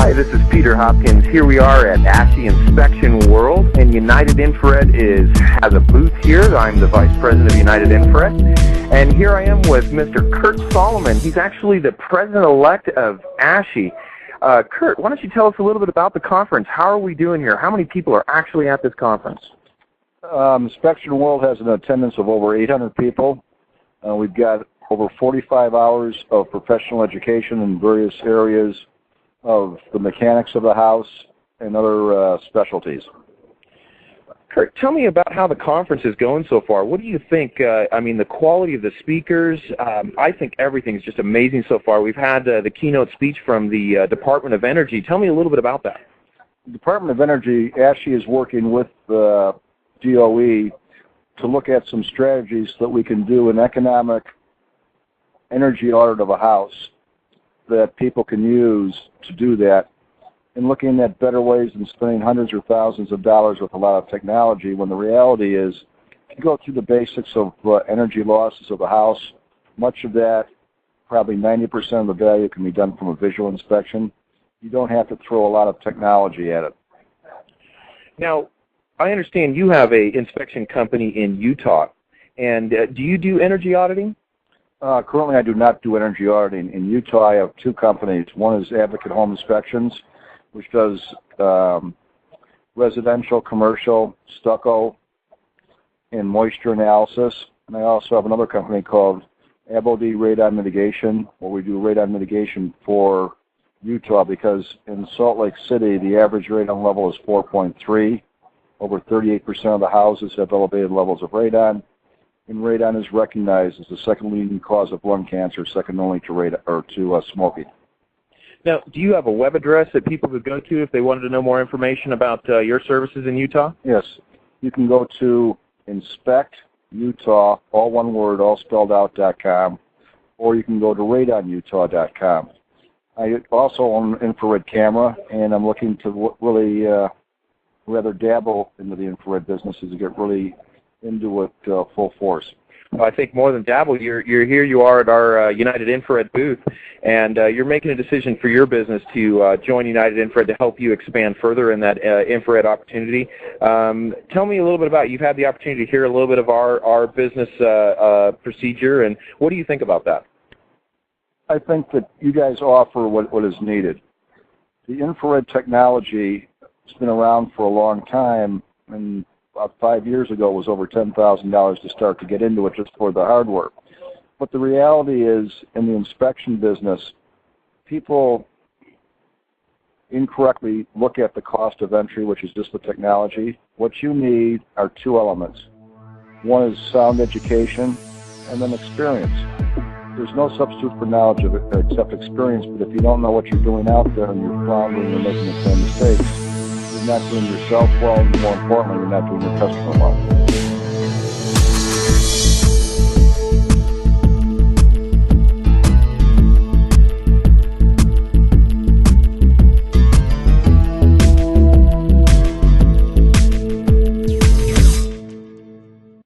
Hi, this is Peter Hopkins. Here we are at ASHI Inspection World, and United Infrared has a booth here. I'm the Vice President of United Infrared, and here I am with Mr. Kurt Solomon. He's actually the President-elect of ASHI. Kurt, why don't you tell us a little bit about the conference? How are we doing here? How many people are actually at this conference? Inspection World has an attendance of over 800 people. We've got over 45 hours of professional education in various areas of the mechanics of the house and other specialties. Kurt, tell me about how the conference is going so far. What do you think? The quality of the speakers, I think everything's just amazing so far. We've had the keynote speech from the Department of Energy. Tell me a little bit about that. The Department of Energy, ASHI is working with the DOE to look at some strategies that we can do an economic energy audit of a house that people can use to do that, and looking at better ways than spending hundreds or thousands of dollars with a lot of technology, when the reality is, if you go through the basics of energy losses of the house, much of that, probably 90% of the value, can be done from a visual inspection. You don't have to throw a lot of technology at it. Now, I understand you have an inspection company in Utah, and do you do energy auditing? Currently, I do not do energy auditing. In Utah, I have two companies. One is Advocate Home Inspections, which does residential, commercial, stucco, and moisture analysis. And I also have another company called ABOD Radon Mitigation, where we do radon mitigation for Utah, because in Salt Lake City, the average radon level is 4.3. Over 38% of the houses have elevated levels of radon. And radon is recognized as the second leading cause of lung cancer, second only to radon, or to smoking. Now, do you have a web address that people could go to if they wanted to know more information about your services in Utah? Yes. You can go to inspectutah, all one word, all spelled out, .com, or you can go to radonutah.com. I also own an infrared camera, and I'm looking to really rather dabble into the infrared businesses to get really into it full force. Well, I think more than dabble, you're here. You are at our United Infrared booth, and you're making a decision for your business to join United Infrared to help you expand further in that infrared opportunity. Tell me a little bit about. You've had the opportunity to hear a little bit of our business procedure, and what do you think about that? I think that you guys offer what is needed. The infrared technology has been around for a long time, and about 5 years ago, it was over $10,000 to start to get into it just for the hardware. But the reality is, in the inspection business, people incorrectly look at the cost of entry, which is just the technology. What you need are two elements. One is sound education, and then experience. There's no substitute for knowledge except experience, but if you don't know what you're doing out there and you're floundering and you're making the same mistakes, you're not doing yourself well, and more importantly, you're not doing your customer well.